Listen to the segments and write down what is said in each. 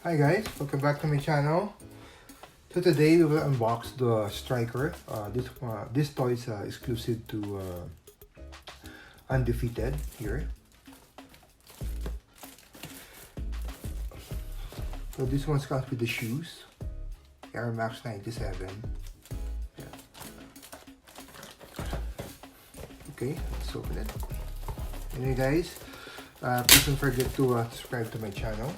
Hi guys, welcome back to my channel. So today we will unbox the Striker. This toy is exclusive to Undefeated here. So this one comes with the shoes, Air Max 97. Yeah. Okay, let's open it. Anyway guys, please don't forget to subscribe to my channel.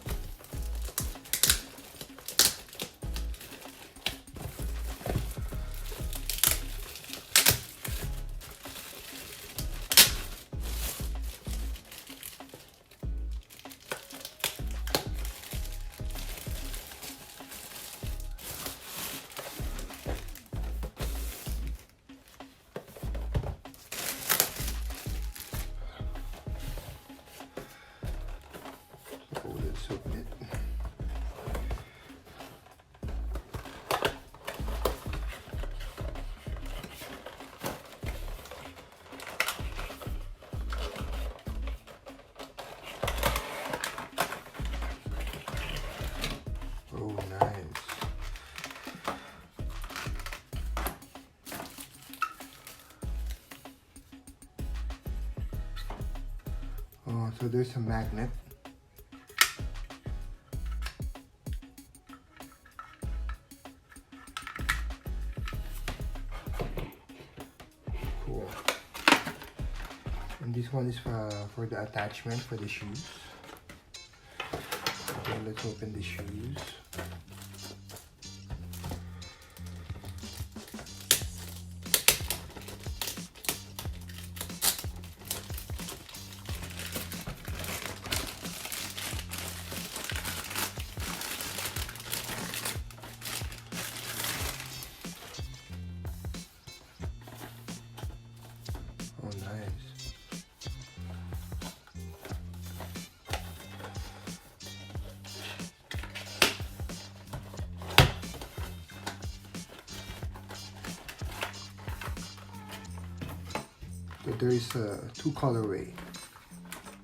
So let's open it. Oh, nice. Oh, so there's a magnet. Cool. And this one is for the attachment for the shoes. Okay, let's open the shoes. Oh, nice. So there is two colorway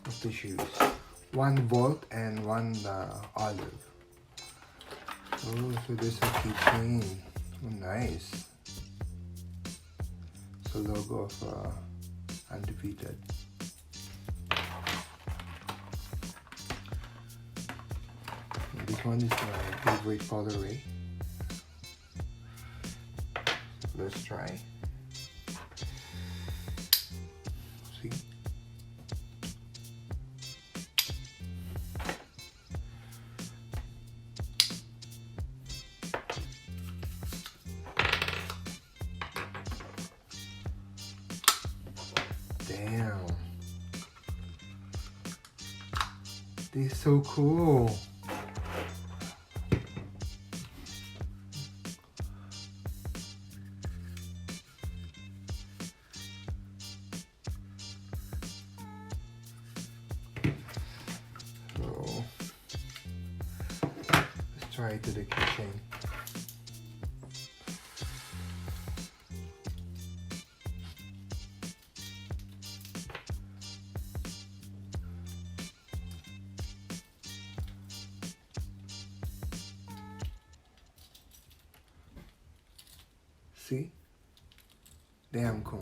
of the shoes. One Volt and one Olive. Oh, so there's a keychain. Oh, nice. It's the logo of Undefeated. And this one is my favorite colorway. Let's try. See? Damn. This is so cool. So let's try it to the keychain. See? Damn cool.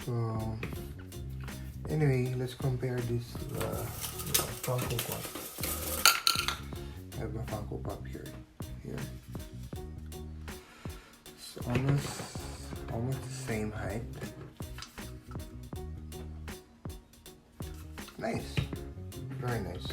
So anyway, let's compare this to the Funko Pop. I have a Funko Pop here. It's almost the same height. Nice, very nice.